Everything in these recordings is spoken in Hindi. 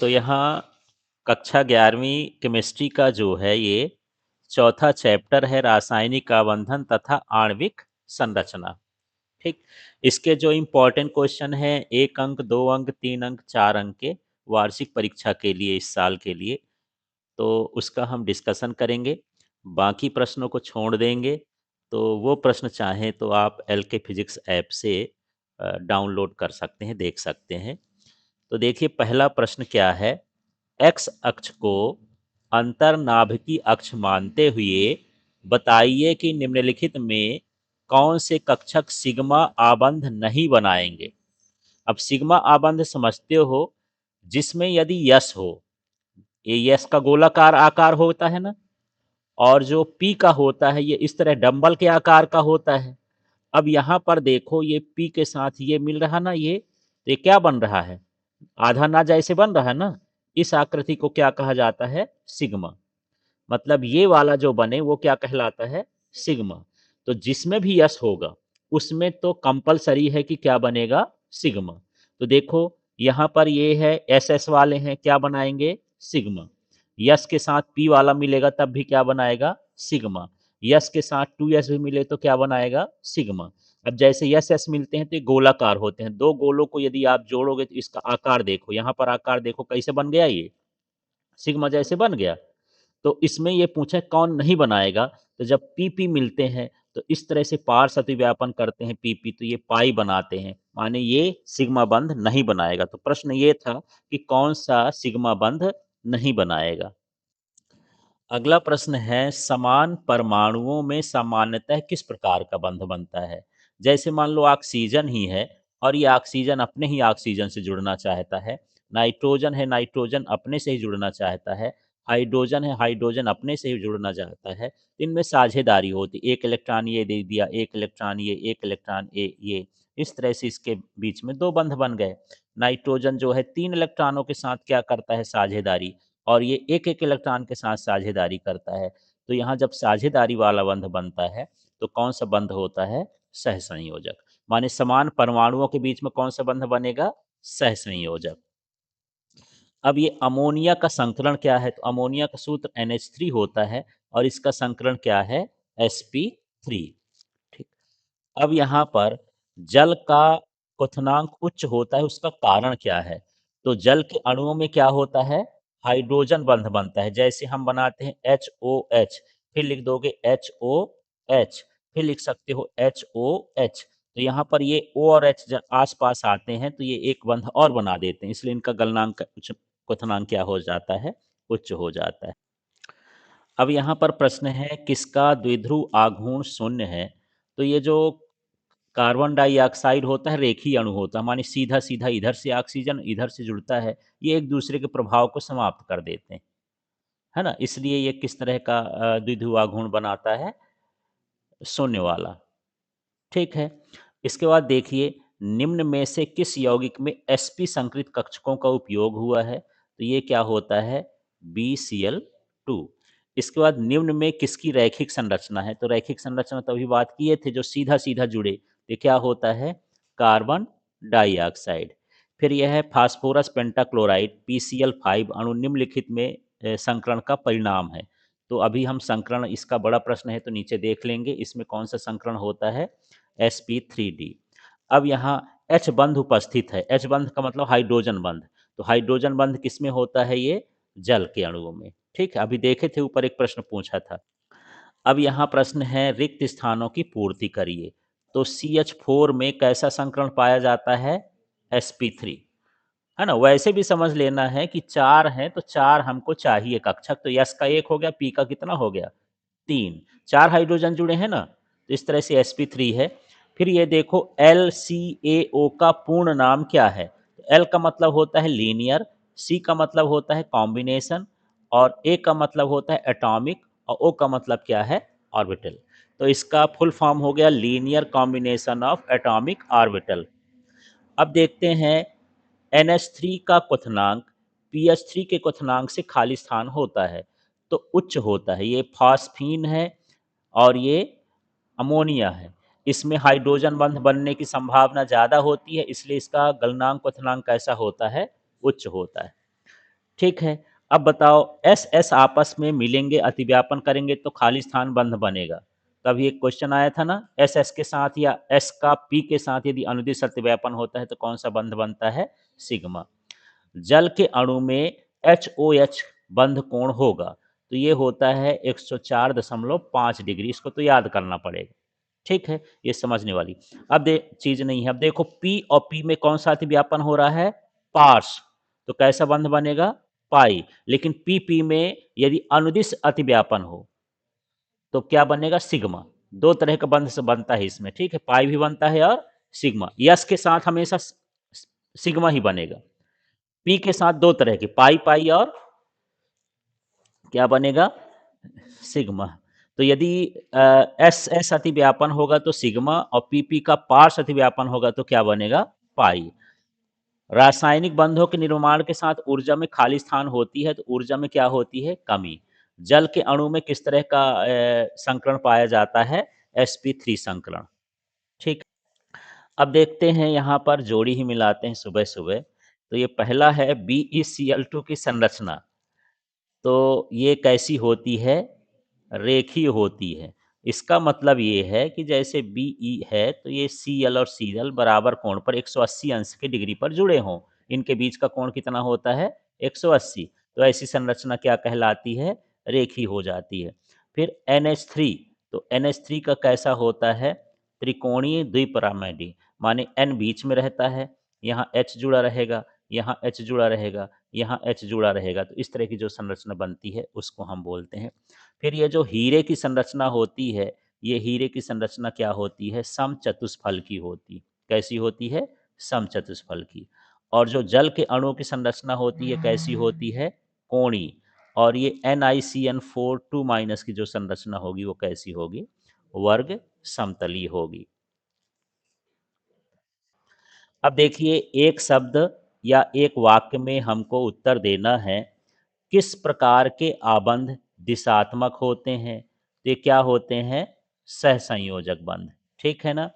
तो यहाँ कक्षा 11वीं केमिस्ट्री का जो है ये चौथा चैप्टर है रासायनिक आबंधन तथा आणविक संरचना। ठीक। इसके जो इम्पोर्टेंट क्वेश्चन है 1 अंक 2 अंक 3 अंक 4 अंक के वार्षिक परीक्षा के लिए इस साल के लिए, तो उसका हम डिस्कशन करेंगे। बाकी प्रश्नों को छोड़ देंगे। तो वो प्रश्न चाहें तो आप एलके फिजिक्स ऐप से डाउनलोड कर सकते हैं, देख सकते हैं। तो देखिए पहला प्रश्न क्या है। एक्स अक्ष को अंतर्नाभिकीय अक्ष मानते हुए बताइए कि निम्नलिखित में कौन से कक्षक सिग्मा आबंध नहीं बनाएंगे। अब सिग्मा आबंध समझते हो, जिसमें यदि यस हो, ये यस का गोलाकार आकार होता है ना, और जो पी का होता है ये इस तरह डंबल के आकार का होता है। अब यहाँ पर देखो ये पी के साथ ये मिल रहा ना, ये क्या बन रहा है, आधा ना जैसे बन रहा है ना। इस आकृति को क्या कहा जाता है, सिग्मा। मतलब ये वाला जो बने वो क्या कहलाता है, सिग्मा। तो जिसमें भी यस होगा उसमें तो कंपलसरी है कि क्या बनेगा, सिग्मा। तो देखो यहाँ पर ये है एस एस वाले हैं, क्या बनाएंगे, सिग्मा। यस के साथ पी वाला मिलेगा तब भी क्या बनाएगा, सिग्मा। यस के साथ 2s भी मिले तो क्या बनाएगा, सिग्मा। अब जैसे यस एस मिलते हैं तो ये गोलाकार होते हैं, दो गोलों को यदि आप जोड़ोगे तो इसका आकार देखो, यहाँ पर आकार देखो कैसे बन गया, ये सिग्मा जैसे बन गया। तो इसमें ये पूछा कौन नहीं बनाएगा, तो जब पीपी मिलते हैं तो इस तरह से पार्श्व अतिव्यापन करते हैं पीपी, तो ये पाई बनाते हैं, माने ये सिग्मा बंध नहीं बनाएगा। तो प्रश्न ये था कि कौन सा सिग्मा बंध नहीं बनाएगा। अगला प्रश्न है समान परमाणुओं में सामान्यतः किस प्रकार का बंध बनता है। जैसे मान लो ऑक्सीजन ही है और ये ऑक्सीजन अपने ही ऑक्सीजन से जुड़ना चाहता है, नाइट्रोजन है नाइट्रोजन अपने से ही जुड़ना चाहता है, हाइड्रोजन है हाइड्रोजन अपने से ही जुड़ना चाहता है। इनमें साझेदारी होती, एक इलेक्ट्रॉन ये दे दिया, एक इलेक्ट्रॉन ये, एक इलेक्ट्रॉन ये, इस तरह से इसके बीच में दो बंध बन गए। नाइट्रोजन जो है 3 इलेक्ट्रॉनों के साथ क्या करता है, साझेदारी, और ये एक एक इलेक्ट्रॉन के साथ साझेदारी करता है। तो यहाँ जब साझेदारी वाला बंध बनता है तो कौन सा बंध होता है, सहसंयोजक। माने समान परमाणुओं के बीच में कौन सा बंध बनेगा, सहसंयोजक। अब ये अमोनिया का संकरण क्या है, तो अमोनिया का सूत्र NH3 होता है और इसका संकरण क्या है, sp3। ठीक। अब यहाँ पर जल का क्वथनांक उच्च होता है, उसका कारण क्या है। तो जल के अणुओं में क्या होता है, हाइड्रोजन बंध बनता है। जैसे हम बनाते हैं HOH, फिर लिख दोगे HOH, फिर लिख सकते हो HOH। तो यहाँ पर ये O और H जब आस पास आते हैं तो ये एक बंध और बना देते हैं, इसलिए इनका गलनांक क्वथनांक क्या हो जाता है, उच्च हो जाता है। अब यहाँ पर प्रश्न है किसका द्विध्रुव आघूर्ण शून्य है। तो ये जो कार्बन डाइऑक्साइड होता है रेखीय अणु होता है, माने सीधा सीधा इधर से ऑक्सीजन इधर से जुड़ता है, ये एक दूसरे के प्रभाव को समाप्त कर देते हैं, है ना। इसलिए ये किस तरह का द्विध्रुव आघूर्ण बनाता है, शून्य वाला। ठीक है। इसके बाद देखिए निम्न में से किस यौगिक में sp संकरित कक्षकों का उपयोग हुआ है, तो ये क्या होता है, BCl2। इसके बाद निम्न में किसकी रैखिक संरचना है, तो रैखिक संरचना तभी बात किए थे जो सीधा सीधा जुड़े, ये क्या होता है, कार्बन डाइऑक्साइड। फिर यह है फास्फोरस पेंटाक्लोराइड PCl5 अणु निम्नलिखित में संकरण का परिणाम है। तो अभी हम संकरण, इसका बड़ा प्रश्न है तो नीचे देख लेंगे इसमें कौन सा संकरण होता है, sp3d। अब यहाँ H बंध उपस्थित है, H बंध का मतलब हाइड्रोजन बंध। तो हाइड्रोजन बंध किसमें होता है, ये जल के अणुओं में। ठीक है, अभी देखे थे ऊपर एक प्रश्न पूछा था। अब यहाँ प्रश्न है रिक्त स्थानों की पूर्ति करिए। तो CH4 में कैसा संकरण पाया जाता है, sp3, है ना। वैसे भी समझ लेना है कि 4 हैं तो 4 हमको चाहिए कक्षक, तो यस का 1 हो गया, पी का कितना हो गया, 3, 4 हाइड्रोजन जुड़े हैं ना, तो इस तरह से sp3 है। फिर ये देखो LCaO का पूर्ण नाम क्या है, तो L का मतलब होता है लीनियर, C का मतलब होता है कॉम्बिनेशन, और A का मतलब होता है एटॉमिक, और O का मतलब क्या है, ऑर्बिटल। तो इसका फुल फॉर्म हो गया linear combination of atomic orbital. अब देखते हैं NH3 का क्वथनांक PH3 के क्वथनांक से खाली स्थान होता है तो उच्च होता है। ये फॉस्फीन है और ये अमोनिया है। इसमें हाइड्रोजन बंध बनने की संभावना ज़्यादा होती है, इसलिए इसका गलनांक क्वथनांक कैसा होता है, उच्च होता है। ठीक है। अब बताओ एस एस आपस में मिलेंगे, अतिव्यापन करेंगे तो खाली स्थान बंध बनेगा। तो अभी एक क्वेश्चन आया था ना, एस एस के साथ या एस का पी के साथ यदि अनुदिश अतिव्यापन होता है तो कौन सा बंध बनता है? सिग्मा। जल के अणु में HOH बंध कोण होगा, तो ये होता है 104.5 डिग्री। इसको तो याद करना पड़ेगा। ठीक है, ये समझने वाली अब दे चीज नहीं है। अब देखो P और P में कौन सा अतिव्यापन हो रहा है? पार्स। तो कैसा बंध बनेगा? पाई। लेकिन PP में यदि अनुदिश अतिव्यापन हो तो क्या बनेगा? सिग्मा। दो तरह का बंध से बनता है इसमें, ठीक है, पाई भी बनता है और सिग्मा। यस के साथ हमेशा सिग्मा ही बनेगा। पी के साथ दो तरह के, पाई पाई और क्या बनेगा? सिग्मा। तो यदि एस एस अतिव्यापन होगा तो सिग्मा, और पीपी का पार्श्व अतिव्यापन होगा तो क्या बनेगा? पाई। रासायनिक बंधों के निर्माण के साथ ऊर्जा में खाली स्थान होती है तो ऊर्जा में क्या होती है? कमी। जल के अणु में किस तरह का संकरण पाया जाता है? sp3 संकरण। ठीक। अब देखते हैं यहाँ पर जोड़ी ही मिलाते हैं सुबह सुबह। तो ये पहला है BeCl2 की संरचना। तो ये कैसी होती है? रेखीय होती है। इसका मतलब ये है कि जैसे BE है तो ये Cl और Cl बराबर कोण पर 180 अंश के डिग्री पर जुड़े हों। इनके बीच का कोण कितना होता है? 180। तो ऐसी संरचना क्या कहलाती है? रेखीय हो जाती है। फिर NH3, तो NH3 का कैसा होता है? त्रिकोणीय द्विपरमाणु, माने N बीच में रहता है, यहाँ H जुड़ा रहेगा, यहाँ H जुड़ा रहेगा, यहाँ H जुड़ा रहेगा। तो इस तरह की जो संरचना बनती है उसको हम बोलते हैं। फिर ये जो हीरे की संरचना होती है, ये हीरे की संरचना क्या होती है? समचतुष्फल की होती। कैसी होती है? समचतुष्फल की। और जो जल के अणुओं की संरचना होती है कैसी होती है? कोणीय। और ये NiCN4 2 माइनस की जो संरचना होगी वो कैसी होगी? वर्ग समतलीय होगी। अब देखिए, एक शब्द या एक वाक्य में हमको उत्तर देना है, किस प्रकार के आबंध दिशात्मक होते हैं? तो ये क्या होते हैं? सहसंयोजक बंध। ठीक है ना?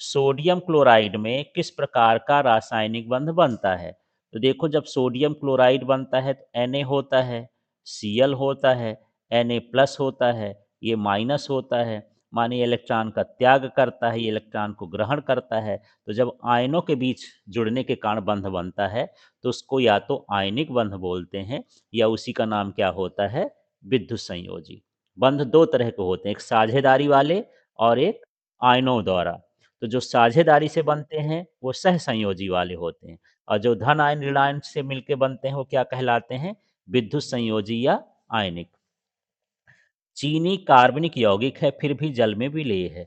सोडियम क्लोराइड में किस प्रकार का रासायनिक बंध बनता है? तो देखो, जब सोडियम क्लोराइड बनता है तो Na होता है, Cl होता है, Na प्लस होता है, ये माइनस होता है, माने ये इलेक्ट्रॉन का त्याग करता है, ये इलेक्ट्रॉन को ग्रहण करता है। तो जब आयनों के बीच जुड़ने के कारण बंध बनता है तो उसको या तो आयनिक बंध बोलते हैं या उसी का नाम क्या होता है? विद्युत संयोजी। बंध दो तरह के होते हैं, एक साझेदारी वाले और एक आयनों द्वारा। तो जो साझेदारी से बनते हैं वो सहसंयोजी वाले होते हैं, और जो धन आयन ऋण आयन से मिलकर बनते हैं वो क्या कहलाते हैं? विद्युत संयोजी या आयनिक। चीनी कार्बनिक यौगिक है फिर भी जल में विलेय है।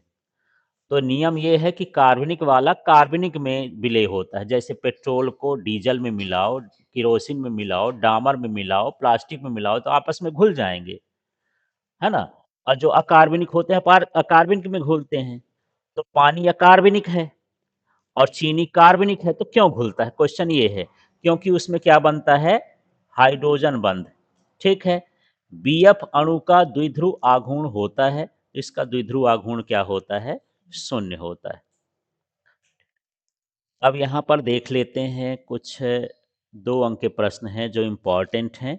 तो नियम ये है कि कार्बनिक वाला कार्बनिक में विलेय होता है। जैसे पेट्रोल को डीजल में मिलाओ, केरोसिन में मिलाओ, डामर में मिलाओ, प्लास्टिक में मिलाओ तो आपस में घुल जाएंगे, है ना? और जो अकार्बनिक होते हैं अकार्बनिक में घुलते हैं। तो पानी अकार्बनिक है और चीनी कार्बनिक है, तो क्यों घुलता है? क्वेश्चन ये है, क्योंकि उसमें क्या बनता है? हाइड्रोजन बंध। ठीक है। बीएफ अणु का द्विध्रुव आघूर्ण होता है, इसका द्विध्रुव आघूर्ण क्या होता है? शून्य होता है। अब यहाँ पर देख लेते हैं कुछ दो अंक के प्रश्न हैं जो इम्पोर्टेंट हैं।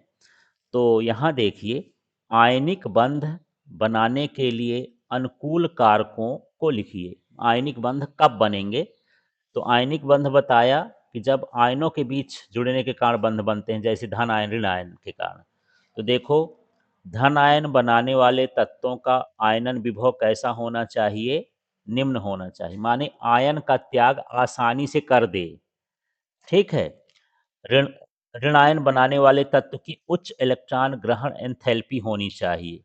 तो यहाँ देखिए, आयनिक बंध बनाने के लिए अनुकूल कारकों को लिखिए। आयनिक बंध कब बनेंगे? तो आयनिक बंध बताया कि जब आयनों के बीच जुड़ने के कारण बंध बनते हैं, जैसे धन आयन ऋण आयन के कारण। तो देखो, धन आयन बनाने वाले तत्वों का आयनन विभव कैसा होना चाहिए? निम्न होना चाहिए, माने आयन का त्याग आसानी से कर दे। ठीक है। ऋण ऋण आयन बनाने वाले तत्व की उच्च इलेक्ट्रॉन ग्रहण एंथैल्पी होनी चाहिए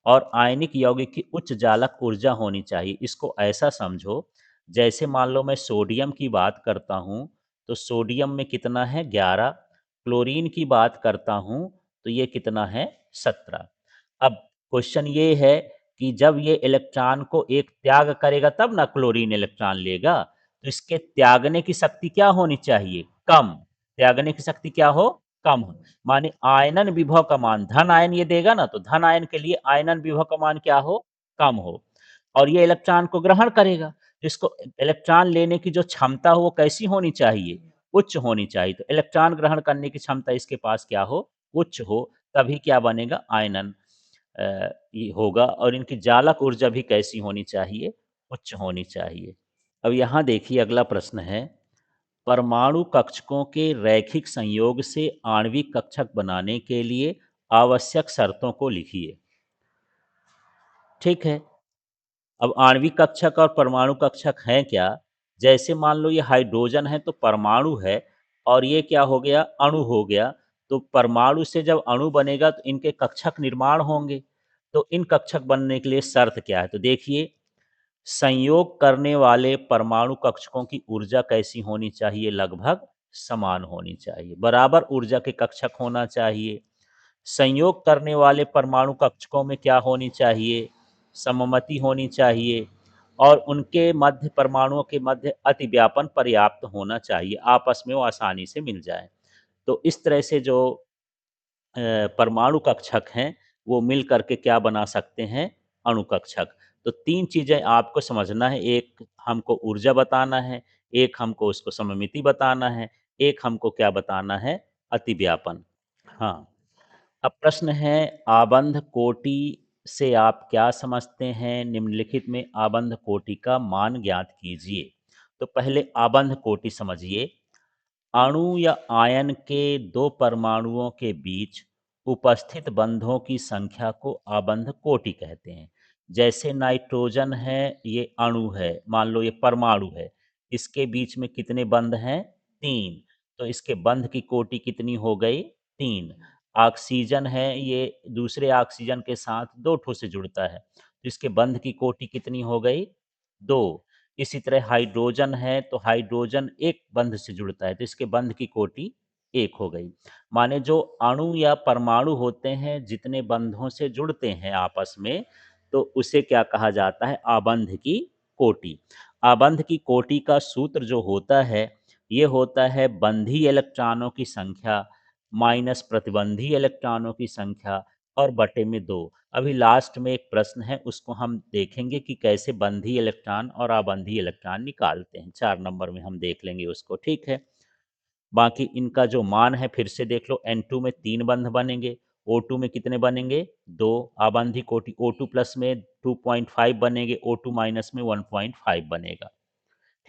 और आयनिक यौगिक की उच्च जालक ऊर्जा होनी चाहिए। इसको ऐसा समझो, जैसे मान लो मैं सोडियम की बात करता हूँ तो सोडियम में कितना है? 11। क्लोरीन की बात करता हूँ तो ये कितना है? 17। अब क्वेश्चन ये है कि जब ये इलेक्ट्रॉन को एक त्याग करेगा तब ना क्लोरीन इलेक्ट्रॉन लेगा, तो इसके त्यागने की शक्ति क्या होनी चाहिए? कम। त्यागने की शक्ति क्या हो? कम हो। माने आयनन विभव का मान, धन आयन ये देगा ना, तो धन आयन के लिए आयनन विभव का मान क्या हो? कम हो। और ये इलेक्ट्रॉन को ग्रहण करेगा, इसको इलेक्ट्रॉन लेने की जो क्षमता हो वो कैसी होनी चाहिए? उच्च होनी चाहिए। तो इलेक्ट्रॉन ग्रहण करने की क्षमता इसके पास क्या हो? उच्च हो, तभी क्या बनेगा? आयनन ये होगा। और इनकी जालक ऊर्जा भी कैसी होनी चाहिए? उच्च होनी चाहिए। अब यहाँ देखिए अगला प्रश्न है, परमाणु कक्षकों के रैखिक संयोग से आणविक कक्षक बनाने के लिए आवश्यक शर्तों को लिखिए। ठीक है। अब आणविक कक्षक और परमाणु कक्षक हैं क्या? जैसे मान लो ये हाइड्रोजन है तो परमाणु है, और ये क्या हो गया? अणु हो गया। तो परमाणु से जब अणु बनेगा तो इनके कक्षक निर्माण होंगे। तो इन कक्षक बनने के लिए शर्त क्या है? तो देखिए, संयोग करने वाले परमाणु कक्षकों की ऊर्जा कैसी होनी चाहिए? लगभग समान होनी चाहिए, बराबर ऊर्जा के कक्षक होना चाहिए। संयोग करने वाले परमाणु कक्षकों में क्या होनी चाहिए? सममिति होनी चाहिए। और उनके मध्य, परमाणुओं के मध्य अतिव्यापन पर्याप्त होना चाहिए, आपस में वो आसानी से मिल जाए। तो इस तरह से जो परमाणु कक्षक हैं वो मिल करके क्या बना सकते हैं? अणु कक्षक। तो तीन चीज़ें आपको समझना है, एक हमको ऊर्जा बताना है, एक हमको उसको सममिति बताना है, एक हमको क्या बताना है? अतिव्यापन। हाँ। अब प्रश्न है, आबंध कोटि से आप क्या समझते हैं? निम्नलिखित में आबंध कोटि का मान ज्ञात कीजिए। तो पहले आबंध कोटि समझिए। अणु या आयन के दो परमाणुओं के बीच उपस्थित बंधों की संख्या को आबंध कोटि कहते हैं। जैसे नाइट्रोजन है, ये अणु है, मान लो ये परमाणु है, इसके बीच में कितने बंध हैं? 3। तो इसके बंध की कोटि कितनी हो गई? 3। ऑक्सीजन है, ये दूसरे ऑक्सीजन के साथ 2 ठो से जुड़ता है, तो इसके बंध की कोटि कितनी हो गई? 2। इसी तरह हाइड्रोजन है, तो हाइड्रोजन एक बंध से जुड़ता है, तो इसके बंध की कोटि 1 हो गई। माने जो अणु या परमाणु होते हैं, जितने बंधों से जुड़ते हैं आपस में, तो उसे क्या कहा जाता है? आबंध की कोटि। आबंध की कोटि का सूत्र जो होता है, ये होता है बंधी इलेक्ट्रॉनों की संख्या माइनस प्रतिबंधी इलेक्ट्रॉनों की संख्या और बटे में 2। अभी लास्ट में एक प्रश्न है, उसको हम देखेंगे कि कैसे बंधी इलेक्ट्रॉन और आबंधी इलेक्ट्रॉन निकालते हैं। 4 नंबर में हम देख लेंगे उसको, ठीक है। बाकी इनका जो मान है फिर से देख लो, N2 में 3 बंध बनेंगे, O2 में कितने बनेंगे? 2। आबंधी कोटि O2 प्लस में 2.5 बनेंगे, O2 माइनस में 1.5 बनेगा।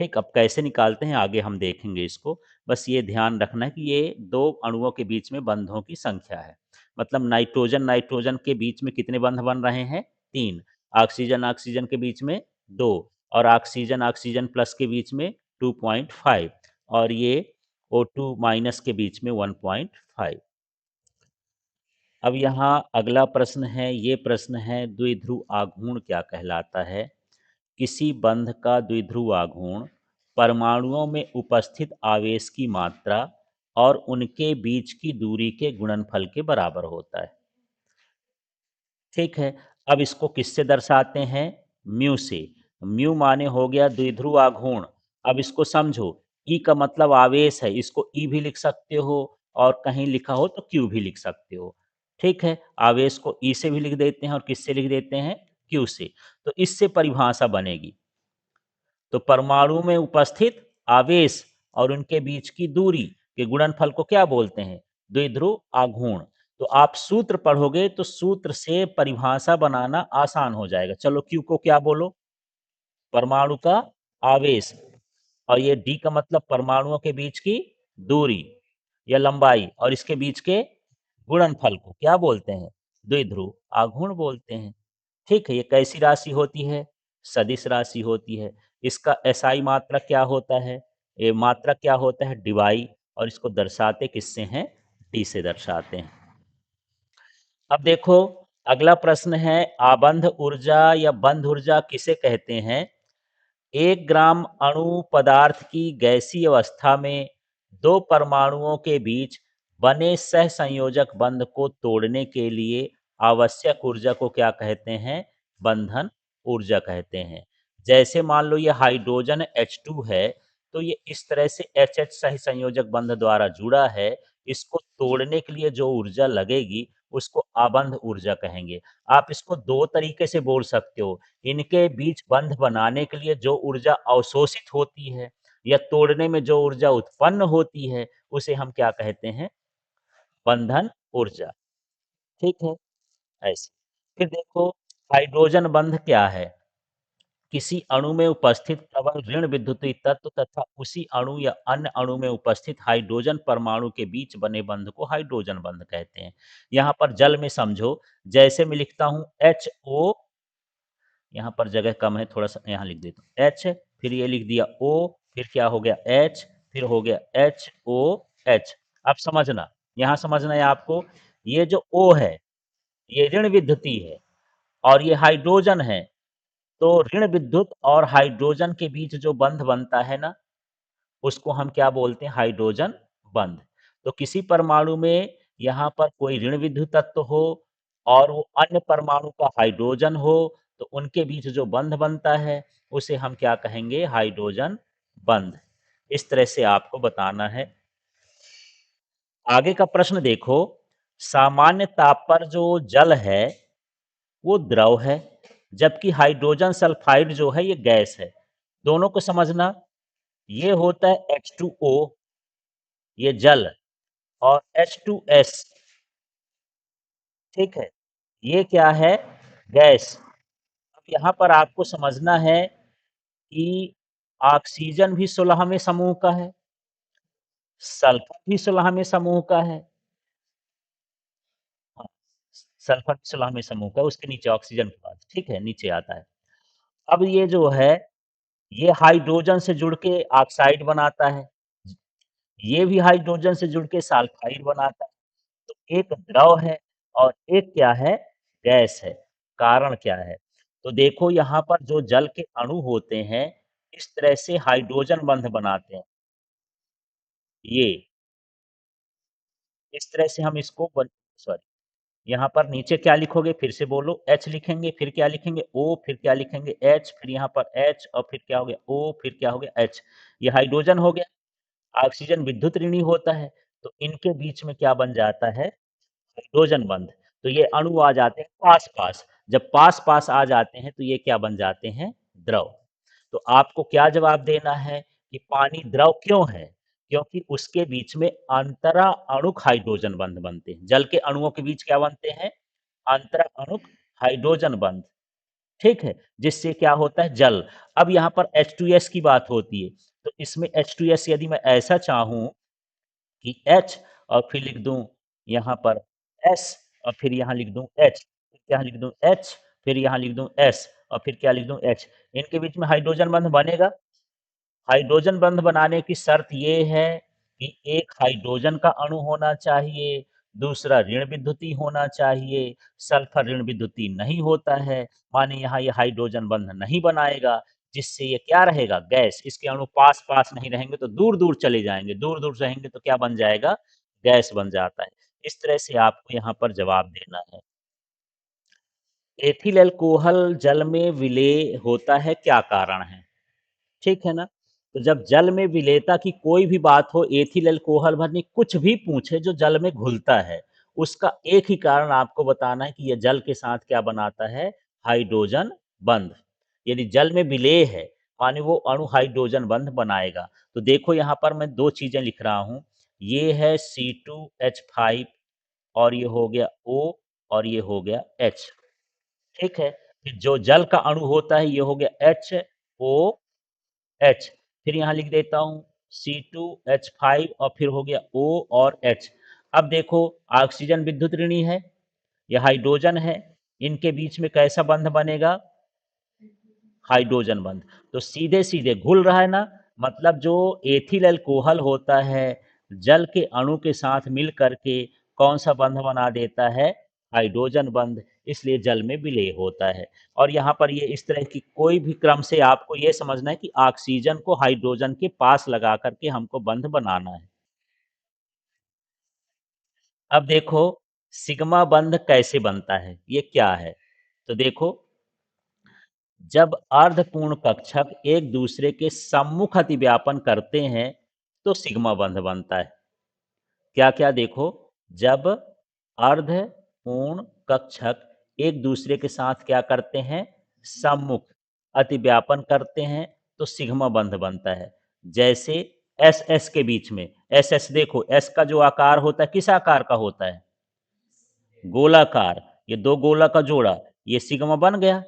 ठीक, अब कैसे निकालते हैं आगे हम देखेंगे इसको। बस ये ध्यान रखना है कि ये 2 अणुओं के बीच में बंधों की संख्या है। मतलब नाइट्रोजन नाइट्रोजन के बीच में कितने बंध बन रहे हैं? 3। ऑक्सीजन ऑक्सीजन के बीच में 2, और ऑक्सीजन ऑक्सीजन प्लस के बीच में 2.5, और ये O2 माइनस के बीच में 1.5। अब यहाँ अगला प्रश्न है, ये प्रश्न है, द्विध्रुव आघूर्ण क्या कहलाता है? किसी बंध का द्विध्रुव आघूर्ण परमाणुओं में उपस्थित आवेश की मात्रा और उनके बीच की दूरी के गुणनफल के बराबर होता है। ठीक है। अब इसको किससे दर्शाते हैं? म्यू से। म्यू माने हो गया द्विध्रुव आघूर्ण। अब इसको समझो, ई का मतलब आवेश है, इसको ई भी लिख सकते हो, और कहीं लिखा हो तो क्यू भी लिख सकते हो। ठीक है, आवेश को ई से भी लिख देते हैं और किससे लिख देते हैं? क्यू से। तो इससे परिभाषा बनेगी, तो परमाणु में उपस्थित आवेश और उनके बीच की दूरी के गुणनफल को क्या बोलते हैं? द्विध्रुव आघूर्ण। तो आप सूत्र पढ़ोगे तो सूत्र से परिभाषा बनाना आसान हो जाएगा। चलो, क्यू को क्या बोलो? परमाणु का आवेश, और ये डी का मतलब परमाणुओं के बीच की दूरी या लंबाई, और इसके बीच के गुणनफल को क्या बोलते हैं? द्विध्रुव आघूर्ण बोलते हैं। ठीक है, ये कैसी राशि होती है? सदिश राशि होती है। इसका एसआई मात्रक क्या होता है? ये मात्रक क्या होता है? डिवाई। और इसको दर्शाते किससे हैं? डी से दर्शाते हैं। अब देखो, अगला प्रश्न है, आबंध ऊर्जा या बंध ऊर्जा किसे कहते हैं? 1 ग्राम अणु पदार्थ की गैसीय अवस्था में 2 परमाणुओं के बीच बने सहसंयोजक बंध को तोड़ने के लिए आवश्यक ऊर्जा को क्या कहते हैं? बंधन ऊर्जा कहते हैं। जैसे मान लो ये हाइड्रोजन H2 है, तो ये इस तरह से HH सहसंयोजक बंध द्वारा जुड़ा है। इसको तोड़ने के लिए जो ऊर्जा लगेगी उसको आबंध ऊर्जा कहेंगे। आप इसको 2 तरीके से बोल सकते हो। इनके बीच बंध बनाने के लिए जो ऊर्जा अवशोषित होती है, या तोड़ने में जो ऊर्जा उत्पन्न होती है, उसे हम क्या कहते हैं? बंधन ऊर्जा, ठीक है? ऐसे। फिर देखो हाइड्रोजन बंध क्या है? किसी अणु में उपस्थित प्रबल ऋण विद्युतीय तत्व तथा उसी अणु या अन्य अणु में उपस्थित हाइड्रोजन परमाणु के बीच बने बंध को हाइड्रोजन बंध कहते हैं। यहाँ पर जल में समझो, जैसे मैं लिखता हूँ HO, यहाँ पर जगह कम है, थोड़ा-सा यहाँ लिख देता हूँ H, फिर ये लिख दिया O, फिर क्या हो गया H, फिर हो गया HOH। अब समझना, यहाँ समझना है आपको, ये जो O है, ये ऋण विद्युतीय है और ये हाइड्रोजन है। तो ऋण विद्युत और हाइड्रोजन के बीच जो बंध बनता है ना, उसको हम क्या बोलते हैं? हाइड्रोजन बंध। तो किसी परमाणु में यहाँ पर कोई ऋण विद्युत तत्व हो और वो अन्य परमाणु का हाइड्रोजन हो, तो उनके बीच जो बंध बनता है, उसे हम क्या कहेंगे? हाइड्रोजन बंध। इस तरह से आपको बताना है। आगे का प्रश्न देखो, सामान्य ताप पर जो जल है, वो द्रव है, जबकि हाइड्रोजन सल्फाइड जो है ये गैस है। दोनों को समझना, ये होता है H2O, ये जल, और H2S, ठीक है, ये क्या है? गैस। अब यहाँ पर आपको समझना है कि ऑक्सीजन भी 16वें समूह का है, सल्फर भी 16वें समूह का है। हाँ, सल्फर 16वें समूह का, उसके नीचे ऑक्सीजन के बाद, ठीक है, नीचे आता है। अब ये जो है, ये हाइड्रोजन से जुड़ के ऑक्साइड बनाता है, ये भी हाइड्रोजन से जुड़ के सल्फाइड बनाता है। तो एक द्रव है और एक क्या है? गैस है। कारण क्या है? तो देखो यहाँ पर जो जल के अणु होते हैं, इस तरह से हाइड्रोजन बंध बनाते हैं। ये, इस तरह से हम इसको बन सॉरी, यहाँ पर नीचे क्या लिखोगे? फिर से बोलो, H लिखेंगे, फिर क्या लिखेंगे? O, फिर क्या लिखेंगे? H, फिर यहाँ पर H और फिर क्या हो गया? O, फिर क्या हो गया? H। ये हाइड्रोजन हो गया। ऑक्सीजन विद्युत ऋणी होता है, तो इनके बीच में क्या बन जाता है? हाइड्रोजन बंध। तो ये अणु आ जाते हैं पास-पास, जब पास-पास आ जाते हैं तो ये क्या बन जाते हैं? द्रव। तो आपको क्या जवाब देना है कि पानी द्रव क्यों है? क्योंकि उसके बीच में अंतरा अणुक हाइड्रोजन बंध बनते हैं। जल के अणुओं के बीच क्या बनते हैं? अंतरा अणुक हाइड्रोजन बंध, ठीक है? जिससे क्या होता है? जल। अब यहाँ पर H2S की बात होती है, तो इसमें H2S यदि मैं ऐसा चाहूँ कि H और फिर लिख दूँ यहाँ पर S और फिर यहाँ लिख दूँ H, फिर यहाँ लिख दूँ H, फिर यहाँ लिख दूँ S और फिर क्या लिख दूँ H। इनके बीच में हाइड्रोजन बंध बनेगा। हाइड्रोजन बंध बनाने की शर्त ये है कि एक हाइड्रोजन का अणु होना चाहिए, दूसरा ऋण विद्युतीय होना चाहिए, सल्फर ऋण विद्युतीय नहीं होता है, माने यहाँ ये हाइड्रोजन बंध नहीं बनाएगा, जिससे ये क्या रहेगा? गैस। इसके अणु पास-पास नहीं रहेंगे तो दूर-दूर चले जाएँगे, दूर-दूर रहेंगे तो क्या बन जाएगा? गैस बन जाता है। इस तरह से आपको यहाँ पर जवाब देना है। एथिल अल्कोहल जल में विलेय होता है, क्या कारण है? ठीक है ना? तो जब जल में विलेयता की कोई भी बात हो, एथिल अल्कोहल भरनी कुछ भी पूछे जो जल में घुलता है, उसका एक ही कारण आपको बताना है कि ये जल के साथ क्या बनाता है? हाइड्रोजन बंध। यदि जल में विलेय है, माने वो अणु हाइड्रोजन बंध बनाएगा। तो देखो यहाँ पर मैं 2 चीज़ें लिख रहा हूँ, ये है C2H5 और ये हो गया O और ये हो गया H, ठीक है? फिर जो जल का अणु होता है, ये हो गया HOH, फिर यहाँ लिख देता हूँ C2H5 और फिर हो गया O और H। अब देखो ऑक्सीजन विद्युत ऋणी है, ये हाइड्रोजन है, इनके बीच में कैसा बंध बनेगा? हाइड्रोजन बंध। तो सीधे-सीधे घुल रहा है ना, मतलब जो एथिल अल्कोहल होता है, जल के अणु के साथ मिल कर के कौन-सा बंध बना देता है? हाइड्रोजन बंध, इसलिए जल में विलेय होता है। और यहाँ पर ये इस तरह की कोई भी क्रम से आपको ये समझना है कि ऑक्सीजन को हाइड्रोजन के पास लगा कर के हमको बंध बनाना है। अब देखो सिग्मा बंध कैसे बनता है? ये क्या है? तो देखो जब अर्धपूर्ण कक्षक एक दूसरे के सम्मुख अतिव्यापन करते हैं तो सिग्मा बंध बनता है। क्या-क्या देखो, जब अर्धपूर्ण कक्षक एक दूसरे के साथ क्या करते हैं? सम्मुख अतिव्यापन करते हैं तो सिग्मा बंध बनता है। जैसे एस एस के बीच में, एस एस देखो, एस का जो आकार होता है किस आकार का होता है? गोलाकार। ये दो गोला का जोड़ा, ये सिग्मा बन गया।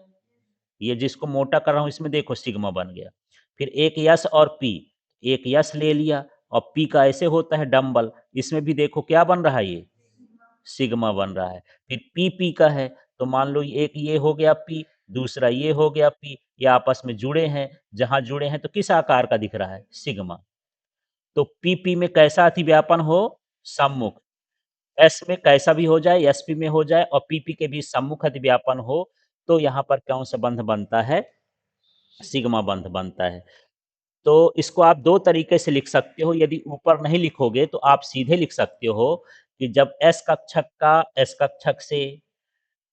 ये जिसको मोटा कर रहा हूँ इसमें देखो सिग्मा बन गया। फिर एक यस और पी, एक यस ले लिया और पी का ऐसे होता है डंबल, इसमें भी देखो क्या बन रहा है ये सिग्मा बन रहा है। फिर पी पी का है, तो मान लो एक ये हो गया पी, दूसरा ये हो गया पी, ये आपस में जुड़े हैं, जहां जुड़े हैं तो किस आकार का दिख रहा है सिग्मा। तो पी पी में कैसा अतिव्यापन हो, सम्मुख। एस में कैसा भी हो जाए, एसपी में हो जाए और पीपी के बीच सम्मुख अतिव्यापन हो, तो यहाँ पर कौन सा बंध बनता है, सिग्मा बंध बनता है। तो इसको आप दो तरीके से लिख सकते हो, यदि ऊपर नहीं लिखोगे तो आप सीधे लिख सकते हो कि जब एस कक्षक का एस कक्षक से,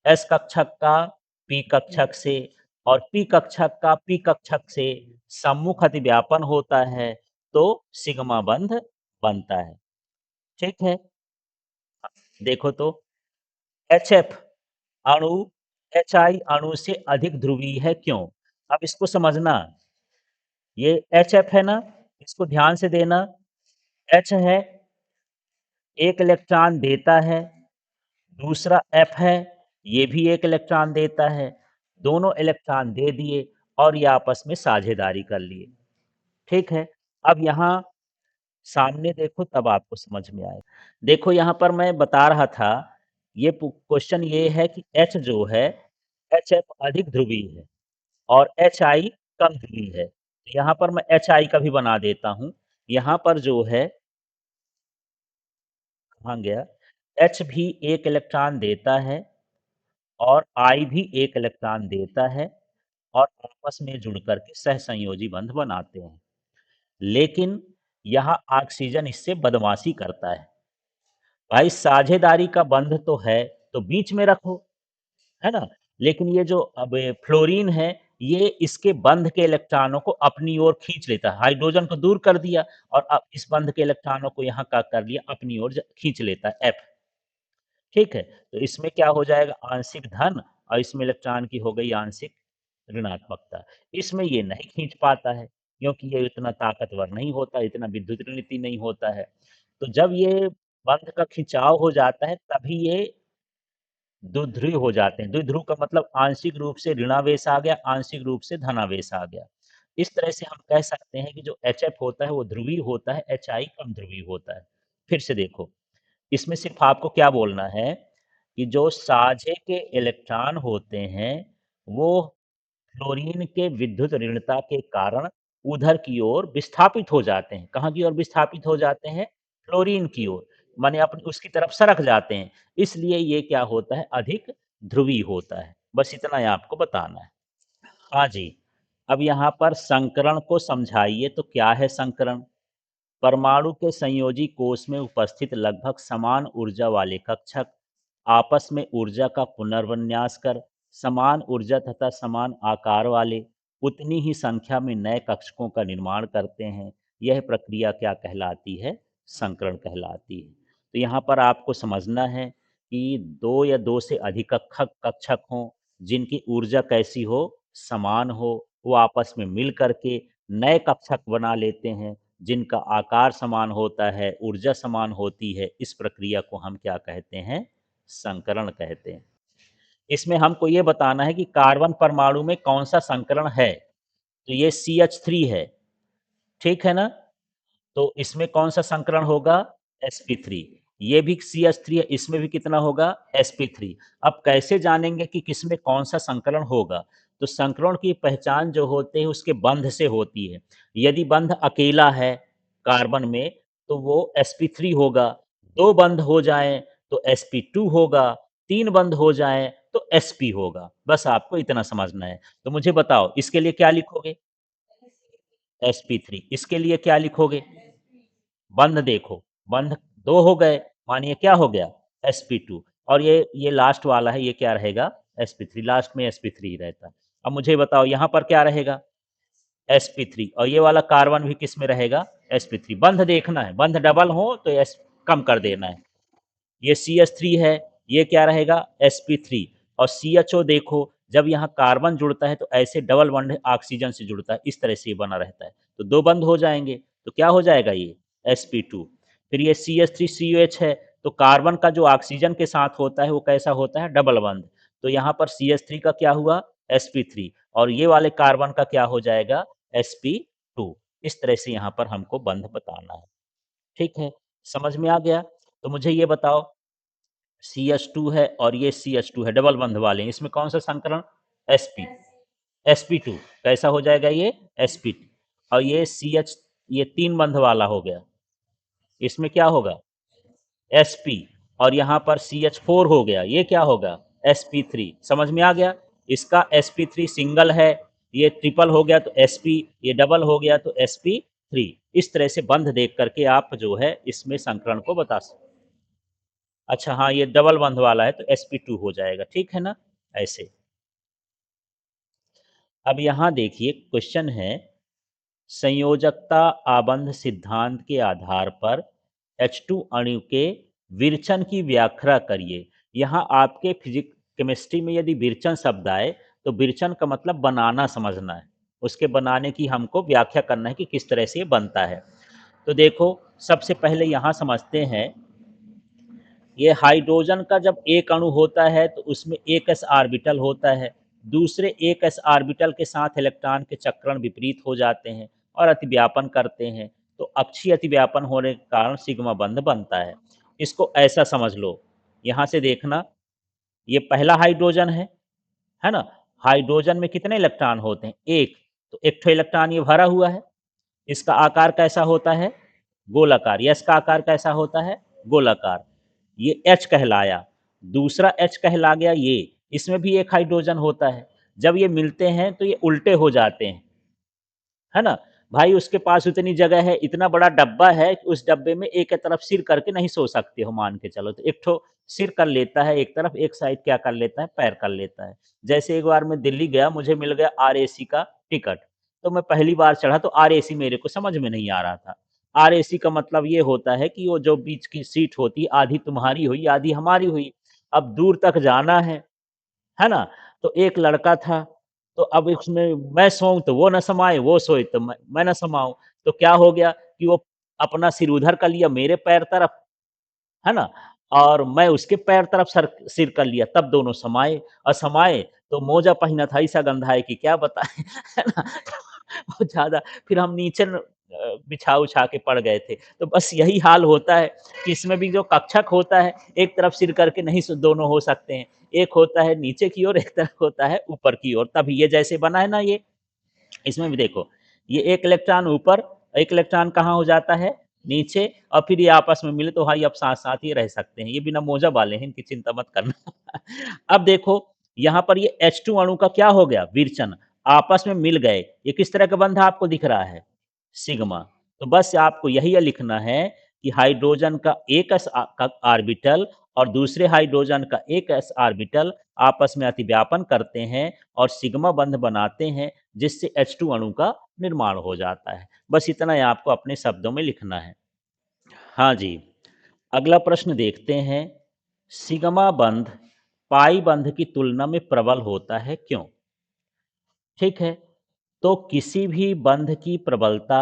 एस कक्षक का पी कक्षक से और पी कक्षक का पी कक्षक से सम्मुख अतिव्यापन होता है तो सिग्मा बंध बनता है। ठीक है, देखो तो एच एफ अणु एच आई अणु से अधिक ध्रुवीय है क्यों? अब इसको समझना, ये एच एफ है ना, इसको ध्यान से देना। एच है, एक इलेक्ट्रॉन देता है, दूसरा एफ है, ये भी एक इलेक्ट्रॉन देता है। दोनों इलेक्ट्रॉन दे दिए और ये आपस में साझेदारी कर लिए। ठीक है, अब यहाँ सामने देखो तब आपको समझ में आएगा। देखो यहाँ पर मैं बता रहा था, ये क्वेश्चन ये है कि एच जो है, एच एफ अधिक ध्रुवीय है और एच आई कम ध्रुवीय है। यहाँ पर मैं एच आई का भी बना देता हूँ। यहाँ पर जो है, कहाँ गया, एच भी एक इलेक्ट्रॉन देता है और आई भी एक इलेक्ट्रॉन देता है और आपस में जुड़ करके सहसंयोजी बंध बनाते हैं। लेकिन यहाँ ऑक्सीजन इससे बदमाशी करता है। भाई साझेदारी का बंध तो है, तो बीच में रखो, है ना? लेकिन ये जो अब फ्लोरीन है, ये इसके बंध के इलेक्ट्रॉनों को अपनी ओर खींच लेता है। हाइड्रोजन को दूर कर दिया और अब इस बंध के इलेक्ट्रॉनों को यहाँ का कर लिया, अपनी ओर खींच लेता है एफ। ठीक है, तो इसमें क्या हो जाएगा, आंशिक धन और इसमें इलेक्ट्रॉन की हो गई आंशिक ऋणात्मकता। इसमें ये नहीं खींच पाता है क्योंकि ये इतना ताकतवर नहीं होता, इतना विद्युत ऋणिति नहीं होता है। तो जब ये बंध का खिंचाव हो जाता है तभी ये द्विध्रुव हो जाते हैं। द्विध्रुव का मतलब आंशिक रूप से ऋणावेश आ गया, आंशिक रूप से धनावेश आ गया। इस तरह से हम कह सकते हैं कि जो एचएफ होता है वो ध्रुवीय होता है, एचआई कम ध्रुवीय होता है। फिर से देखो, इसमें सिर्फ आपको क्या बोलना है कि जो साझे के इलेक्ट्रॉन होते हैं वो फ्लोरीन के विद्युत ऋणता के कारण उधर की ओर विस्थापित हो जाते हैं। कहाँ की ओर विस्थापित हो जाते हैं? फ्लोरीन की ओर, माने अपनी उसकी तरफ सरक जाते हैं। इसलिए ये क्या होता है, अधिक ध्रुवीय होता है। बस इतना ही आपको बताना है। हाँ जी, अब यहाँ पर संकरण को समझाइए, तो क्या है संकरण? परमाणु के संयोजी कोष में उपस्थित लगभग समान ऊर्जा वाले कक्षक आपस में ऊर्जा का पुनर्विन्यास कर समान ऊर्जा तथा समान आकार वाले उतनी ही संख्या में नए कक्षकों का निर्माण करते हैं। यह प्रक्रिया क्या कहलाती है? संकरण कहलाती है। तो यहाँ पर आपको समझना है कि दो या दो से अधिक कक्षक कक्षक हों, जिनकी ऊर्जा कैसी हो, समान हो, वो आपस में मिल करके नए कक्षक बना लेते हैं जिनका आकार समान होता है, ऊर्जा समान होती है। इस प्रक्रिया को हम क्या कहते हैं? संकरण कहते हैं। इसमें हमको ये बताना है कि कार्बन परमाणु में कौन सा संकरण है। तो ये CH3 है, ठीक है ना? तो इसमें कौन सा संकरण होगा? sp3। ये भी CH3 है, इसमें भी कितना होगा? sp3। अब कैसे जानेंगे कि किसमें कौन सा संकरण होगा? तो संकरण की पहचान जो होते हैं उसके बंध से होती है। यदि बंध अकेला है कार्बन में तो वो sp3 होगा, दो बंध हो जाएं तो sp2 होगा, तीन बंध हो जाएं तो sp होगा। बस आपको इतना समझना है। तो मुझे बताओ इसके लिए क्या लिखोगे? sp3। इसके लिए क्या लिखोगे? बंध देखो, बंध दो हो गए, मानिए क्या हो गया? sp2। और ये लास्ट वाला है, ये क्या रहेगा? sp3। लास्ट में sp3 ही रहता है। अब मुझे बताओ यहाँ पर क्या रहेगा? sp3। और ये वाला कार्बन भी किस में रहेगा? sp3। बंध देखना है, बंध डबल हो तो s कम कर देना है। ये CH3 है, ये क्या रहेगा? sp3। और CHO देखो, जब यहाँ कार्बन जुड़ता है तो ऐसे डबल बॉन्ड ऑक्सीजन से जुड़ता है, इस तरह से ये बना रहता है। तो 2 बंध हो जाएँगे, तो क्या हो जाएगा ये sp2। फिर ये CH3COH है, तो कार्बन का जो ऑक्सीजन के साथ होता है वो कैसा होता है डबल बंध। तो यहाँ पर CH3 का क्या हुआ sp3 और ये वाले कार्बन का क्या हो जाएगा sp2। इस तरह से यहाँ पर हमको बंध बताना है। ठीक है, समझ में आ गया? तो मुझे ये बताओ CH2 है और ये CH2 है, डबल बंध वाले हैं, इसमें कौन-सा संकरण? sp sp2 कैसा हो जाएगा ये? sp और ये CH ये 3 बंध वाला हो गया, इसमें क्या होगा? sp और यहाँ पर CH4 हो गया, ये क्या होगा? sp3 समझ में आ गया? इसका sp3 सिंगल है, ये ट्रिपल हो गया तो sp, ये डबल हो गया तो sp3। इस तरह से बंध देख करके आप जो है इसमें संकरण को बता सकते। अच्छा हाँ, ये डबल बंध वाला है तो sp2 हो जाएगा, ठीक है ना? ऐसे। अब यहाँ देखिए क्वेश्चन है, संयोजकता आबंध सिद्धांत के आधार पर H2 अणु के विरचन की व्याख्या करिए। यहाँ आपके फिजिक केमिस्ट्री में यदि विरचन शब्द आए तो विरचन का मतलब बनाना समझना है, उसके बनाने की हमको व्याख्या करना है कि किस तरह से ये बनता है। तो देखो सबसे पहले यहाँ समझते हैं, ये हाइड्रोजन का जब एक अणु होता है तो उसमें एक s ऑर्बिटल होता है, दूसरे एक s ऑर्बिटल के साथ इलेक्ट्रॉन के चक्रण विपरीत हो जाते हैं और अतिव्यापन करते हैं, तो अक्षीय अतिव्यापन होने के कारण सिग्मा बंध बनता है। इसको ऐसा समझ लो, यहाँ से देखना, ये पहला हाइड्रोजन है ना? हाइड्रोजन में कितने इलेक्ट्रॉन होते हैं? एक, तो एक ठो इलेक्ट्रॉन ये भरा हुआ है, इसका आकार कैसा होता है? गोलाकार। यस का आकार कैसा होता है? गोलाकार। ये H कहलाया। दूसरा H कहला गया ये, इसमें भी एक हाइड्रोजन होता है। जब ये मिलते हैं तो ये उल्टे हो जाते हैं, है ना? भाई उसके पास उतनी जगह है, इतना बड़ा डब्बा है कि उस डब्बे में एक तरफ सिर करके नहीं सो सकते हो मान के चलो। तो एक ठो सिर कर लेता है एक तरफ, एक साइड क्या कर लेता है? पैर कर लेता है। जैसे एक बार मैं दिल्ली गया, मुझे मिल गया आरएसी का टिकट। तो मैं पहली बार चढ़ा तो आरएसी मेरे को समझ में नहीं आ रहा था। आरएसी का मतलब ये होता है कि वो जो बीच की सीट होती है, आधी तुम्हारी हुई, आधी हमारी हुई। अब दूर तक जाना है ना? तो एक लड़का था, तो अब उसमें मैं सोऊँ तो वो ना समाए, वो सोए तो मैं ना समाऊँ। तो क्या हो गया कि वो अपना सिर उधर कर लिया मेरे पैर तरफ, है ना? और मैं उसके पैर तरफ सिर कर लिया, तब दोनों समाए और समाए तो मोजा पहना था, ऐसा गंधाए कि क्या बताएँ, है ना? बहुत ज़्यादा फिर हम नीचे बिछा-उछा के पड़ गए थे। तो बस यही हाल होता है कि इसमें भी जो कक्षक होता है, एक तरफ सिर करके नहीं दोनों हो सकते हैं। एक होता है नीचे की ओर, एक तरफ होता है ऊपर की ओर। तब ये जैसे बना है ना ये, इसमें भी देखो, ये एक इलेक्ट्रॉन ऊपर, एक इलेक्ट्रॉन कहाँ हो जाता है? नीचे और फिर ये आपस में मिले तो भाई अब साथ-साथ ही रह सकते हैं। ये बिना मोजा वाले हैं, इनकी चिंता मत करना। अब देखो, यहाँ पर ये H2 अणु का क्या हो गया? विरचन, आपस में मिल गए। ये किस तरह का बंध आपको दिख रहा है? सिग्मा। तो बस आपको यही लिखना है कि हाइड्रोजन का एक s का ऑर्बिटल और दूसरे हाइड्रोजन का एक s ऑर्बिटल आपस में अतिव्यापन करते हैं और सिग्मा बंध बनाते हैं, जिससे H2 अणु का निर्माण हो जाता है। बस इतना ही आपको अपने शब्दों में लिखना है। हाँ जी, अगला प्रश्न देखते हैं, सिग्मा बंध पाई बंध की तुलना में प्रबल होता है, क्यों? ठीक है, तो किसी भी बंध की प्रबलता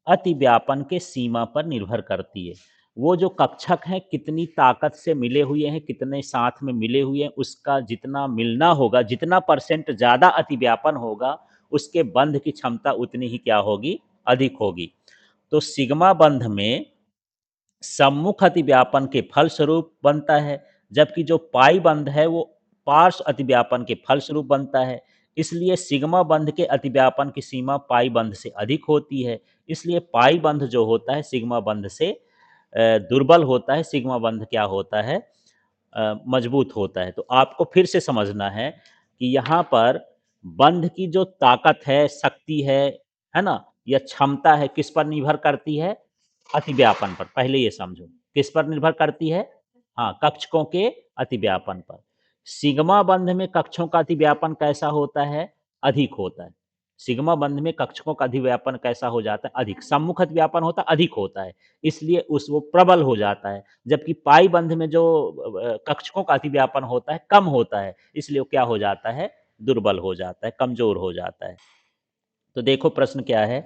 अतिव्यापन के सीमा पर निर्भर करती है। वो जो कक्षक हैं कितनी ताकत से मिले हुए हैं, कितने साथ में मिले हुए हैं, उसका जितना मिलना होगा, जितना परसेंट ज़्यादा अतिव्यापन होगा, उसके बंध की क्षमता उतनी ही क्या होगी? अधिक होगी। तो सिग्मा बंध में सम्मुख अतिव्यापन के फलस्वरूप बनता है, जबकि जो पाई बंध है वो पार्श्व अतिव्यापन के फलस्वरूप बनता है। इसलिए सिग्मा बंध के अतिव्यापन की सीमा पाई बंध से अधिक होती है। इसलिए पाई बंध जो होता है सिग्मा बंध से दुर्बल होता है, सिग्मा बंध क्या होता है? मजबूत होता है। तो आपको फिर से समझना है कि यहाँ पर बंध की जो ताकत है, शक्ति है ना? या क्षमता है, किस पर निर्भर करती है? अतिव्यापन पर, पहले ये समझो। किस पर निर्भर करती है? हाँ, कक्षकों के अतिव्यापन पर। सिग्मा बंध में कक्षों का अतिव्यापन कैसा होता है? अधिक होता है। सिग्मा बंध में कक्षकों का अधिव्यापन कैसा हो जाता है? अधिक। सम्मुख अतिव्यापन होता है, अधिक होता है। इसलिए उस वो प्रबल हो जाता है। जबकि पाई बंध में जो कक्षकों का अतिव्यापन होता है, कम होता है। इसलिए वो क्या हो जाता है? दुर्बल हो जाता है, कमज़ोर हो जाता है। तो देखो प्रश्न क्या है?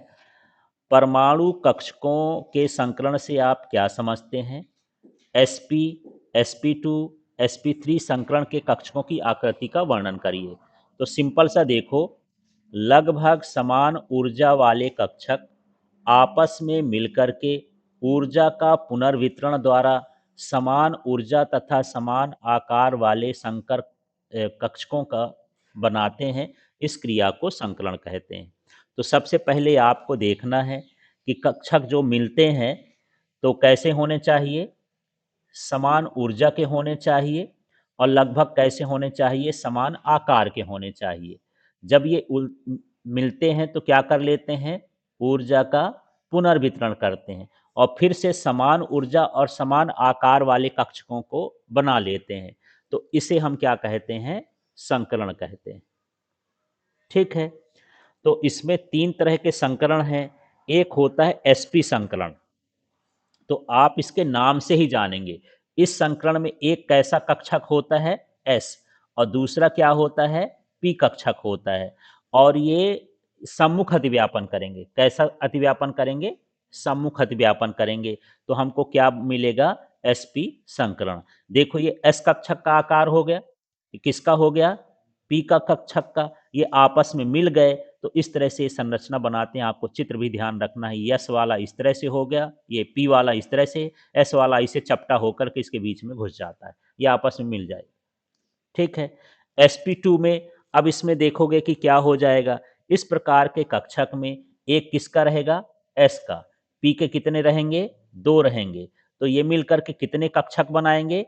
परमाणु कक्षकों के संकरण से आप क्या समझते हैं? sp, sp2, sp3 संकरण के कक्षकों की आकृति का वर्णन करिए। तो सिंपल सा देखो, लगभग समान ऊर्जा वाले कक्षक आपस में मिलकर के ऊर्जा का पुनर्वितरण द्वारा समान ऊर्जा तथा समान आकार वाले संकर कक्षकों का बनाते हैं। इस क्रिया को संकलन कहते हैं। तो सबसे पहले आपको देखना है कि कक्षक जो मिलते हैं तो कैसे होने चाहिए? समान ऊर्जा के होने चाहिए और लगभग कैसे होने चाहिए? समान आकार के होने चाहिए। जब ये मिलते हैं तो क्या कर लेते हैं? ऊर्जा का पुनर्वितरण करते हैं और फिर से समान ऊर्जा और समान आकार वाले कक्षकों को बना लेते हैं। तो इसे हम क्या कहते हैं? संकरण कहते हैं। ठीक है। तो इसमें तीन तरह के संकरण हैं। एक होता है sp संकरण, तो आप इसके नाम से ही जानेंगे। इस संकरण में एक कैसा कक्षक होता है? S, और दूसरा क्या होता है? P कक्षक होता है। और ये सम्मुख अतिव्यापन करेंगे। कैसा अतिव्यापन करेंगे? सम्मुख अतिव्यापन करेंगे। तो हमको क्या मिलेगा? sp संकरण। देखो ये S कक्षक का आकार हो गया, ये किसका हो गया? P का कक्षक का। ये आपस में मिल गए तो इस तरह से संरचना बनाते हैं। आपको चित्र भी ध्यान रखना है। S वाला इस तरह से हो गया, ये P वाला इस तरह से, S वाला इसे चपटा होकर के इसके बीच में घुस जाता है, ये आपस में मिल जाएगा। ठीक है। sp2 में अब इसमें देखोगे कि क्या हो जाएगा। इस प्रकार के कक्षक में एक किसका रहेगा? S का। P के कितने रहेंगे? 2 रहेंगे। तो ये मिलकर के कितने कक्षक बनाएंगे?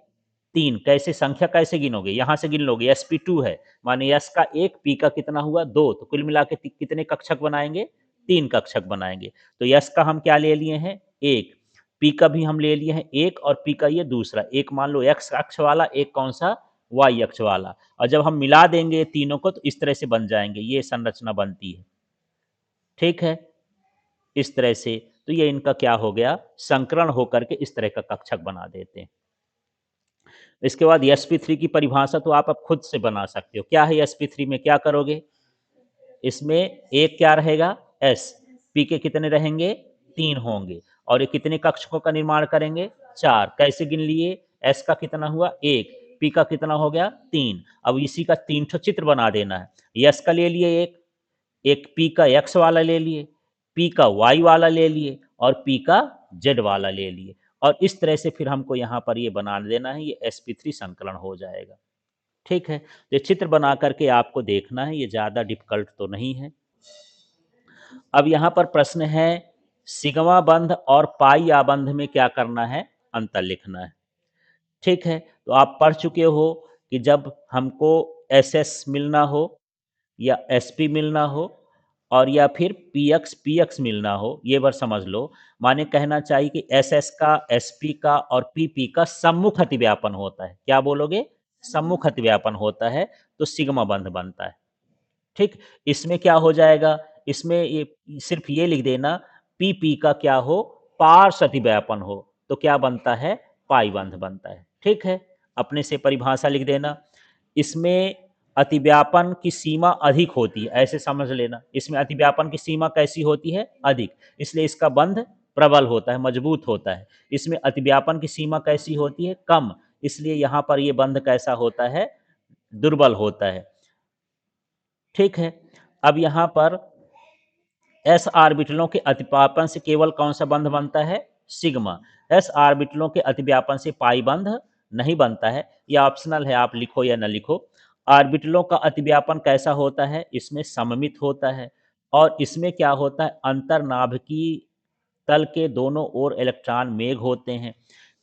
3। कैसे संख्या कैसे गिनोगे? यहां से गिन लोगे। sp2 है माने S का 1, P का कितना हुआ? 2। तो कुल मिला के कितने कक्षक बनाएंगे? 3 कक्षक बनाएंगे। तो S का हम क्या ले लिए हैं? 1। P का भी हम ले लिए हैं 1 और P का ये दूसरा एक मान लो x अक्ष वाला, एक कौन सा? y अक्ष वाला। और जब हम मिला देंगे तीनों को तो इस तरह से बन जाएंगे, ये संरचना बनती है। ठीक है। इस तरह से तो ये इनका क्या हो गया? संकरण होकर के इस तरह का कक्षक बना देते हैं। इसके बाद sp3 की परिभाषा तो आप अब खुद से बना सकते हो। क्या है sp3 में? क्या करोगे? इसमें एक क्या रहेगा? S। P के कितने रहेंगे? 3 होंगे। और ये कितने कक्षकों का निर्माण करेंगे? 4। कैसे गिन लिए? S का कितना हुआ? 1। P का कितना हो गया? 3। अब इसी का 3 ठो चित्र बना देना है। S का ले लिए एक, एक P का X वाला ले लिए, P का Y वाला ले लिए और P का Z वाला ले लिए। और इस तरह से फिर हमको यहाँ पर ये बना देना है, ये sp3 संकलन हो जाएगा। ठीक है। तो ये चित्र बना करके आपको देखना है, ये ज़्यादा डिफिकल्ट तो नहीं है। अब यहाँ पर प्रश्न है, सिग्मा बंध और पाई आबंध में क्या करना है? अंतर लिखना है। ठीक है। तो आप पढ़ चुके हो कि जब हमको SS मिलना हो या SP मिलना हो और या फिर PX मिलना हो, ये बार समझ लो। माने कहना चाहिए कि SS का, SP का और PP का सम्मुख अतिव्यापन होता है। क्या बोलोगे? सम्मुख अतिव्यापन होता है तो सिग्मा बंध बनता है। ठीक। इसमें क्या हो जाएगा? इसमें ये सिर्फ ये लिख देना, PP का क्या हो? पार्श्व अतिव्यापन हो तो क्या बनता है? पाई बंध बनता है। ठीक है। अपने से परिभाषा लिख देना। इसमें अतिव्यापन की सीमा अधिक होती है, ऐसे समझ लेना। इसमें अतिव्यापन की सीमा कैसी होती है? अधिक। इसलिए इसका बंध प्रबल होता है, मजबूत होता है। इसमें अतिव्यापन की सीमा कैसी होती है? कम। इसलिए यहाँ पर ये बंध कैसा होता है? दुर्बल होता है। ठीक है। अब यहाँ पर s ऑर्बिटलों के अतिव्यापन से केवल कौन सा बंध बनता है? सिग्मा। s ऑर्बिटलों के अतिव्यापन से पाई बंध नहीं बनता है। यह ऑप्शनल है, आप लिखो या न लिखो। ऑर्बिटलों का अतिव्यापन कैसा होता है? इसमें सममित होता है। और इसमें क्या होता है? अंतर्नाभिकीय तल के दोनों ओर इलेक्ट्रॉन मेघ होते हैं।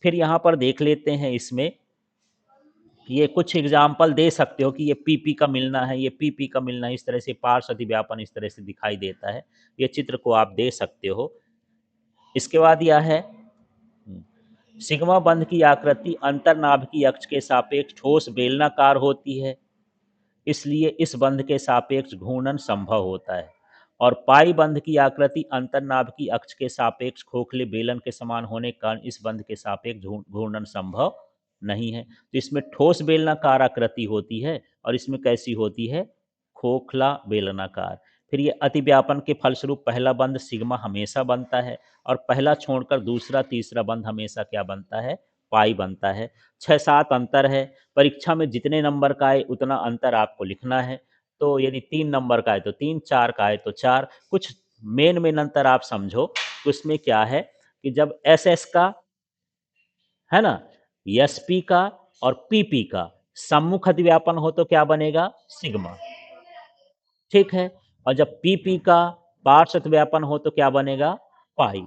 फिर यहाँ पर देख लेते हैं, इसमें ये कुछ एग्जाम्पल दे सकते हो कि ये PP का मिलना है, ये PP का मिलना है। इस तरह से पार्श्व अतिव्यापन इस तरह से दिखाई देता है। ये चित्र को आप दे सकते हो। इसके बाद यह है, सिग्मा बंध की आकृति अंतर्नाभिकीय अक्ष के सापेक्ष ठोस बेलनाकार होती है, इसलिए इस बंध के सापेक्ष घूर्णन संभव होता है। और पाई बंध की आकृति अंतर्नाभिकीय अक्ष के सापेक्ष खोखले बेलन के समान होने के कारण इस बंध के सापेक्ष घूर्णन संभव नहीं है। तो इसमें ठोस बेलनाकार आकृति होती है और इसमें कैसी होती है? खोखला बेलनाकार। फिर ये अतिव्यापन के फलस्वरूप पहला बंध सिग्मा हमेशा बनता है और पहला छोड़कर दूसरा तीसरा बंध हमेशा क्या बनता है, पाई बनता है। 6-7 अंतर है, परीक्षा में जितने नंबर का आए उतना अंतर आपको लिखना है। तो यदि 3 नंबर का है तो 3, 4 का है तो 4। कुछ मेन अंतर आप समझो कि उसमें क्या है कि जब एसएस का, है ना, एसपी का और पीपी का सम्मुख अतिव्यापन हो तो क्या बनेगा, सिग्मा। ठीक है। और जब पीपी का पार्श्व व्यापन हो तो क्या बनेगा, पाई।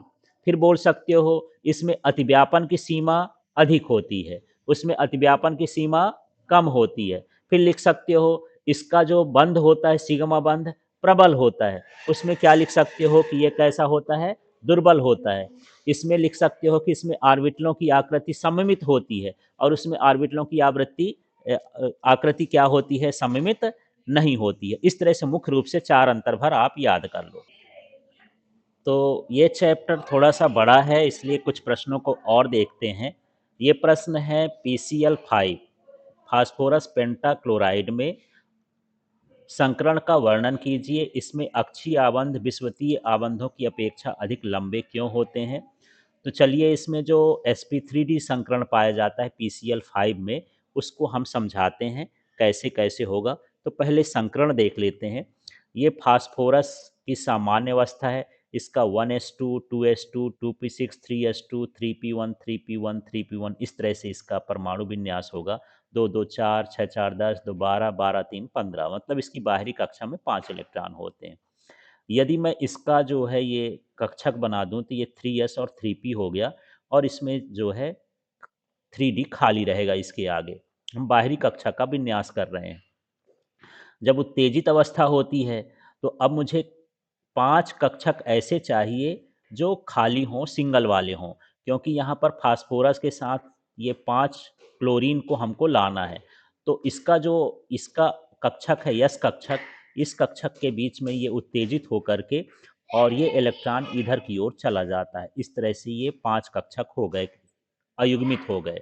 फिर बोल सकते हो इसमें अतिव्यापन की सीमा अधिक होती है, उसमें अतिव्यापन की सीमा कम होती है। फिर लिख सकते हो इसका जो बंध होता है सिग्मा बंध प्रबल होता है, उसमें क्या लिख सकते हो कि ये कैसा होता है, दुर्बल होता है। इसमें लिख सकते हो कि इसमें आर्बिटलों की आकृति सममित होती है और उसमें आर्बिटलों की आवृत्ति आकृति क्या होती है, सममित नहीं होती है। इस तरह से मुख्य रूप से 4 अंतर्भर आप याद कर लो। तो ये चैप्टर थोड़ा-सा बड़ा है इसलिए कुछ प्रश्नों को और देखते हैं। ये प्रश्न है PCl5 फास्फोरस पेंटाक्लोराइड में संकरण का वर्णन कीजिए। इसमें अक्षीय आबंध विषुवतीय आबंधों की अपेक्षा अधिक लंबे क्यों होते हैं? तो चलिए इसमें जो sp3d संकरण पाया जाता है PCl5 में, उसको हम समझाते हैं कैसे-कैसे होगा। तो पहले संकरण देख लेते हैं। ये फास्फोरस की सामान्य अवस्था है। इसका 1s2, 2s2, 2p6, 3s2, 3p1, 3p1, 3p1 इस तरह से इसका परमाणु विन्यास होगा। 2, 2, 4, 6, 4, 10, 2, 12, 12, 3, 15 मतलब इसकी बाहरी कक्षा में 5 इलेक्ट्रॉन होते हैं। यदि मैं इसका जो है ये कक्षक बना दूं तो ये 3s और 3p हो गया और इसमें जो है 3d खाली रहेगा इसके आगे। हम बाहरी कक्षा का विन्यास कर रहे हैं। जब उत्तेजित अवस्था होती है तो अब मुझे 5 कक्षक ऐसे चाहिए जो खाली हों, सिंगल वाले हों, क्योंकि यहाँ पर फास्फोरस के साथ ये 5 क्लोरीन को हमको लाना है। तो इसका कक्षक है यस कक्षक, इस कक्षक के बीच में ये उत्तेजित होकर के और ये इलेक्ट्रॉन इधर की ओर चला जाता है। इस तरह से ये 5 कक्षक हो गए, अयुग्मित हो गए।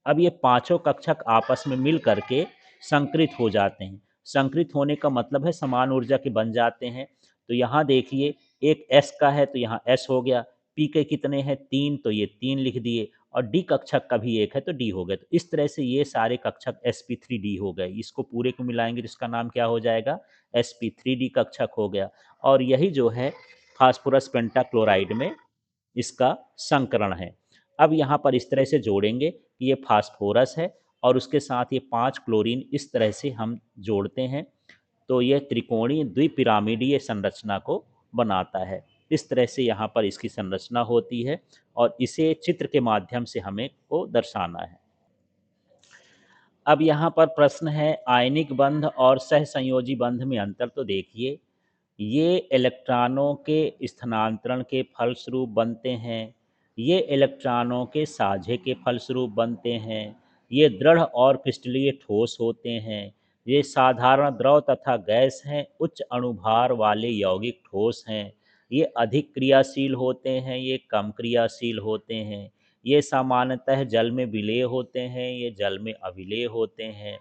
अब ये पांचों कक्षक आपस में मिल करके संकृत हो जाते हैं। संकृत होने का मतलब है समान ऊर्जा के बन जाते हैं। तो यहाँ देखिए एक एस का है तो यहाँ एस हो गया, पी के कितने हैं 3 तो ये 3 लिख दिए और डी कक्षक का भी एक है तो डी हो गया। तो इस तरह से ये सारे कक्षक sp3d हो गए। इसको पूरे को मिलाएंगे तो इसका नाम क्या हो जाएगा, sp3d कक्षक हो गया। और यही जो है फास्फोरस पेंटाक्लोराइड में इसका संकरण है। अब यहाँ पर इस तरह से जोड़ेंगे कि ये फास्फोरस है और उसके साथ ये 5 क्लोरीन इस तरह से हम जोड़ते हैं तो ये त्रिकोणीय द्विपिरामिडीय संरचना को बनाता है। इस तरह से यहाँ पर इसकी संरचना होती है और इसे चित्र के माध्यम से हमें को दर्शाना है। अब यहाँ पर प्रश्न है आयनिक बंध और सहसंयोजी बंध में अंतर। तो देखिए ये इलेक्ट्रॉनों के स्थानांतरण के फलस्वरूप बनते हैं, ये इलेक्ट्रॉनों के साझे के फलस्वरूप बनते हैं, ये दृढ़ और क्रिस्टलीय ठोस होते हैं, ये साधारण द्रव तथा गैस हैं, उच्च अणुभार वाले यौगिक ठोस हैं, ये अधिक क्रियाशील होते हैं, ये कम क्रियाशील होते हैं, ये सामान्यतः जल में विलेय होते हैं, ये जल में अविलेय होते हैं,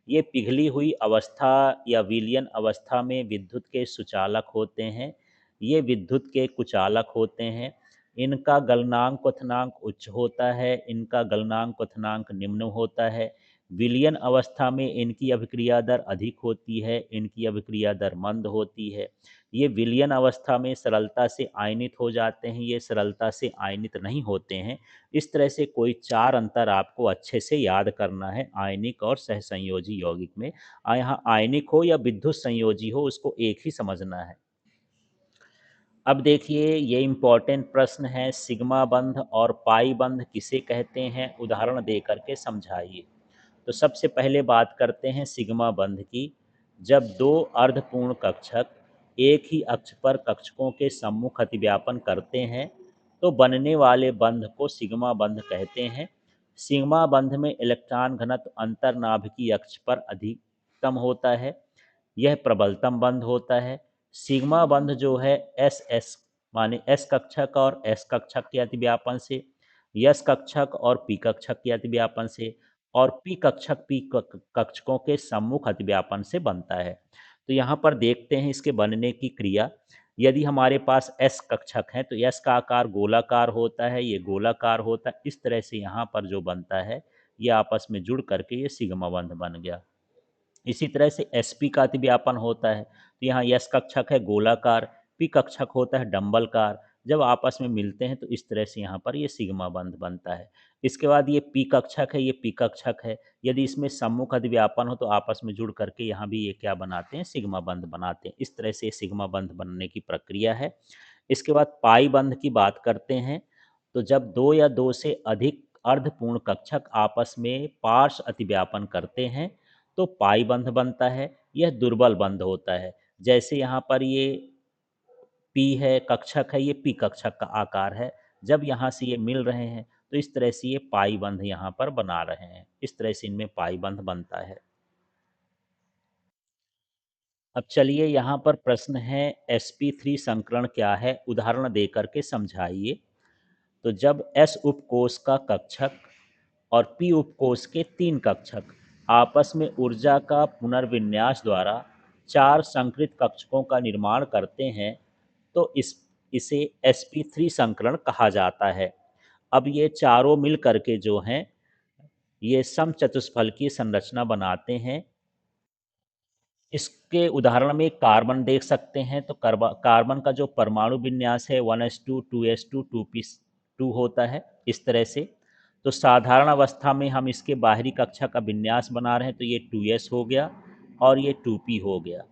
ये पिघली हुई अवस्था या विलयन अवस्था में विद्युत के सुचालक होते हैं, ये विद्युत के कुचालक होते हैं। इनका गलनांक क्वथनांक उच्च होता है, इनका गलनांक क्वथनांक निम्न होता है। विलयन अवस्था में इनकी अभिक्रिया दर अधिक होती है, इनकी अभिक्रिया दर मंद होती है। ये विलयन अवस्था में सरलता से आयनित हो जाते हैं, ये सरलता से आयनित नहीं होते हैं। इस तरह से कोई 4 अंतर आपको अच्छे से याद करना है आयनिक और सहसंयोजी यौगिक में। यहाँ आयनिक हो या विद्युत संयोजी हो उसको एक ही समझना है। अब देखिए ये इम्पोर्टेंट प्रश्न है, सिग्मा बंध और पाई बंध किसे कहते हैं, उदाहरण दे करके समझाइए। तो सबसे पहले बात करते हैं सिग्मा बंध की। जब दो अर्धपूर्ण कक्षक एक ही अक्ष पर कक्षकों के सम्मुख अतिव्यापन करते हैं तो बनने वाले बंध को सिग्मा बंध कहते हैं। सिग्मा बंध में इलेक्ट्रॉन घनत्व अंतर्नाभिकीय अक्ष पर अधिकतम होता है, यह प्रबलतम बंध होता है। सिग्मा बंध जो है एस एस माने एस कक्षक और एस कक्षक के अतिव्यापन से, यस कक्षक और पी कक्षक के अतिव्यापन से और पी कक्षक पी कक्षकों के सम्मुख अतिव्यापन से बनता है। तो यहाँ पर देखते हैं इसके बनने की क्रिया। यदि हमारे पास एस कक्षक है तो एस का आकार गोलाकार होता है, ये गोलाकार होता है। इस तरह से यहाँ पर जो बनता है ये आपस में जुड़ करके ये सिग्मा बंध बन गया। इसी तरह से sp का अतिव्यापन होता है, तो यहाँ यस कक्षक है गोलाकार, पी कक्षक होता है डंबलकार। जब आपस में मिलते हैं तो इस तरह से यहाँ पर ये सिग्मा बंध बनता है। इसके बाद ये पी कक्षक है, ये पी कक्षक है। यदि इसमें सम्मुख अतिव्यापन हो तो आपस में जुड़ करके यहाँ भी ये क्या बनाते हैं, सिग्मा बंध बनाते हैं। इस तरह से सिग्मा बंध बनने की प्रक्रिया है। इसके बाद पाई बंध की बात करते हैं, तो जब दो या दो से अधिक अर्धपूर्ण कक्षक आपस में पार्श्व अतिव्यापन करते हैं तो पाई बंध बनता है। यह दुर्बल बंध होता है। जैसे यहाँ पर ये पी है कक्षक है, ये पी कक्षक का आकार है। जब यहाँ से ये मिल रहे हैं तो इस तरह से ये पाई बंध यहाँ पर बना रहे हैं। इस तरह से इनमें पाई बंध बनता है। अब चलिए यहाँ पर प्रश्न है sp3 संकरण क्या है, उदाहरण दे करके समझाइए। तो जब s उपकोष का कक्षक और p उपकोष के 3 कक्षक आपस में ऊर्जा का पुनर्विन्यास द्वारा 4 संकृत कक्षकों का निर्माण करते हैं तो इसे sp3 संकरण कहा जाता है। अब ये चारों मिल करके जो हैं ये समचतुष्फलकीय संरचना बनाते हैं। इसके उदाहरण में कार्बन देख सकते हैं, तो कार्बन का जो परमाणु विन्यास है 1s2 2s2 2p2 होता है इस तरह से। तो साधारण अवस्था में हम इसके बाहरी कक्षा का विन्यास बना रहे हैं तो ये 2s हो गया और ये 2p हो गया।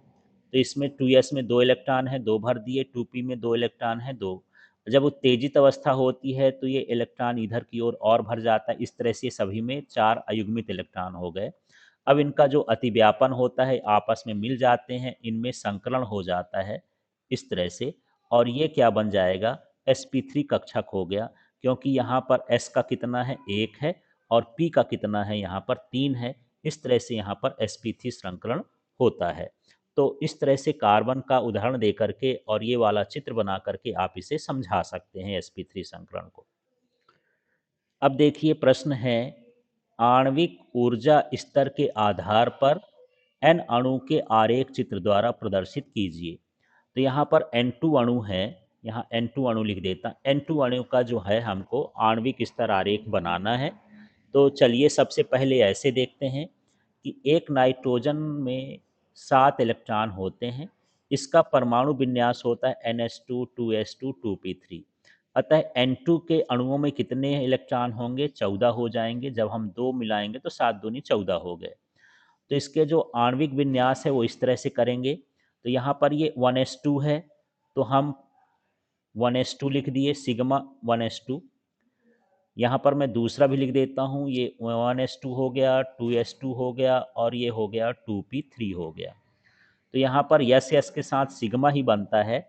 तो इसमें 2s में 2 इलेक्ट्रॉन है, 2 भर दिए, 2p में 2 इलेक्ट्रॉन है, 2। जब उत्तेजित अवस्था होती है तो ये इलेक्ट्रॉन इधर की ओर और भर जाता है। इस तरह से सभी में 4 अयुग्मित इलेक्ट्रॉन हो गए। अब इनका जो अतिव्यापन होता है आपस में मिल जाते हैं, इनमें संकलन हो जाता है इस तरह से। और ये क्या बन जाएगा, sp3 कक्षक हो गया, क्योंकि यहाँ पर s का कितना है 1 है और p का कितना है यहाँ पर 3 है। इस तरह से यहाँ पर sp3 संकलन होता है। तो इस तरह से कार्बन का उदाहरण दे करके और ये वाला चित्र बना करके आप इसे समझा सकते हैं sp3 संकलन को। अब देखिए प्रश्न है, आणविक ऊर्जा स्तर के आधार पर n अणु के आरेख चित्र द्वारा प्रदर्शित कीजिए। तो यहाँ पर N2 अणु है, यहाँ N2 अणु लिख देता। N2 अणु का जो है हमको आणविक स्तर आरेख बनाना है। तो चलिए सबसे पहले ऐसे देखते हैं कि एक नाइट्रोजन में 7 इलेक्ट्रॉन होते हैं। इसका परमाणु विन्यास होता है NH2 2s2 2p3। अतः N2 के अणुओं में कितने इलेक्ट्रॉन होंगे, 14 हो जाएंगे। जब हम 2 मिलाएंगे तो 7 दूनी 14 हो गए। तो इसके जो आणविक विन्यास है वो इस तरह से करेंगे। तो यहाँ पर ये 1s2 है तो हम 1s2 लिख दिए, सिग्मा 1s2। यहाँ पर मैं दूसरा भी लिख देता हूँ, ये 1s2 हो गया, 2s2 हो गया और ये हो गया 2p3 हो गया। तो यहाँ पर यस यस के साथ सिग्मा ही बनता है।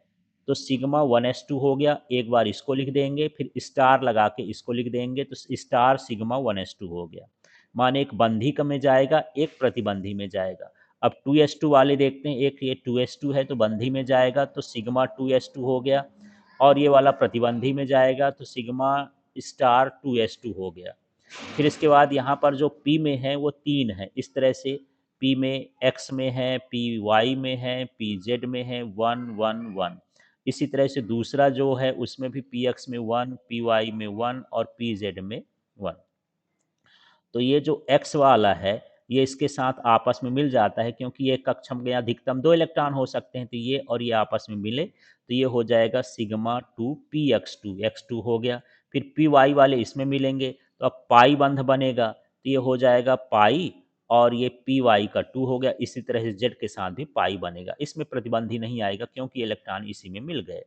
तो सिग्मा 1s2 हो गया, एक बार इसको लिख देंगे, फिर स्टार लगा के इसको लिख देंगे तो स्टार सिग्मा 1s2 हो गया। माने एक बंधिक में जाएगा, एक प्रतिबंधी में जाएगा। अब 2s2 वाले देखते हैं, एक ये 2s2 है तो बंधी में जाएगा तो सिग्मा 2s2 हो गया, और ये वाला प्रतिबंधी में जाएगा तो सिग्मा स्टार 2s2 हो गया। फिर इसके बाद यहाँ पर जो P में है वो 3 है। इस तरह से P में X में है, P Y में है, P Z में है 1 1 1। इसी तरह से दूसरा जो है उसमें भी PX में 1, PY में 1 और PZ में 1। तो ये जो x वाला है ये इसके साथ आपस में मिल जाता है, क्योंकि ये कक्षम में अधिकतम 2 इलेक्ट्रॉन हो सकते हैं। तो ये और ये आपस में मिले तो ये हो जाएगा सिग्मा 2 px2, x2 हो गया। फिर py वाले इसमें मिलेंगे तो अब पाई बंध बनेगा, तो ये हो जाएगा पाई और ये py का 2 हो गया। इसी तरह से z के साथ भी पाई बनेगा, इसमें प्रतिबंधी नहीं आएगा क्योंकि इलेक्ट्रॉन इसी में मिल गए।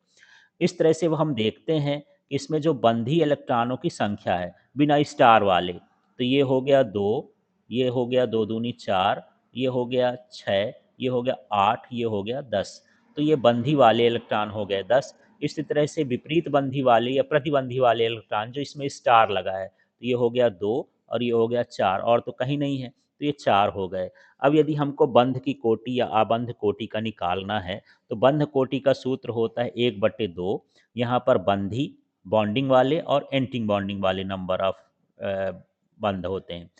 इस तरह से वो हम देखते हैं कि इसमें जो बंधी इलेक्ट्रॉनों की संख्या है बिना स्टार वाले, तो ये हो गया 2, ये हो गया 2 दूनी 4, ये हो गया 6, ये हो गया 8, ये हो गया 10। तो ये बंधी वाले इलेक्ट्रॉन हो गए 10। इसी तरह से विपरीत बंधी वाले या प्रतिबंधी वाले इलेक्ट्रॉन जो इसमें स्टार लगा है, तो ये हो गया 2 और ये हो गया 4, और तो कहीं नहीं है तो ये 4 हो गए। अब यदि हमको बंध की कोटि या आबंध कोटि का निकालना है तो बंध कोटि का सूत्र होता है 1/2। यहाँ पर बंधी बॉन्डिंग वाले और एंटी बॉन्डिंग वाले नंबर ऑफ बंध होते हैं।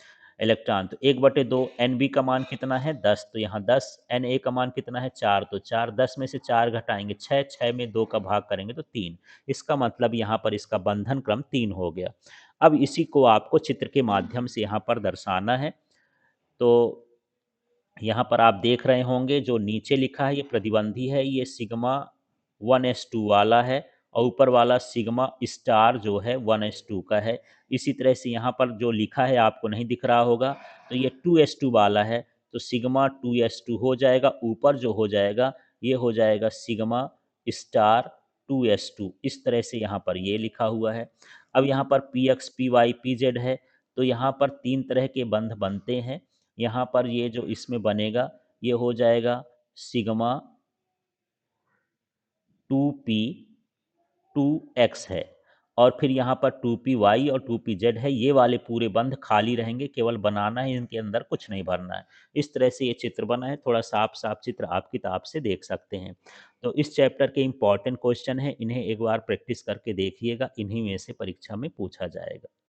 इलेक्ट्रॉन तो 1/2 Nb का मान कितना है 10, तो यहाँ 10, Na का मान कितना है 4, तो 4, 10 में से 4 घटाएंगे 6, 6 में 2 का भाग करेंगे तो 3। इसका मतलब यहाँ पर इसका बंधन क्रम 3 हो गया। अब इसी को आपको चित्र के माध्यम से यहाँ पर दर्शाना है। तो यहाँ पर आप देख रहे होंगे जो नीचे लिखा है ये प्रतिबंधी है, ये सिग्मा 1s2 वाला है और ऊपर वाला सिग्मा स्टार जो है 1s2 का है। इसी तरह से यहाँ पर जो लिखा है आपको नहीं दिख रहा होगा, तो ये 2s2 वाला है, तो सिग्मा 2s2 हो जाएगा। ऊपर जो हो जाएगा ये हो जाएगा सिग्मा स्टार 2s2। इस तरह से यहाँ पर ये लिखा हुआ है। अब यहाँ पर px py pz है, तो यहाँ पर 3 तरह के बंध बनते हैं। यहाँ पर ये जो इसमें बनेगा ये हो जाएगा सिग्मा 2p 2x है, और फिर यहाँ पर 2py और 2pz है। ये वाले पूरे बंध खाली रहेंगे, केवल बनाना है, इनके अंदर कुछ नहीं भरना है। इस तरह से ये चित्र बना है, थोड़ा साफ साफ चित्र आप किताब से देख सकते हैं। तो इस चैप्टर के इंपॉर्टेंट क्वेश्चन है, इन्हें एक बार प्रैक्टिस करके देखिएगा, इन्हीं में से परीक्षा में पूछा जाएगा।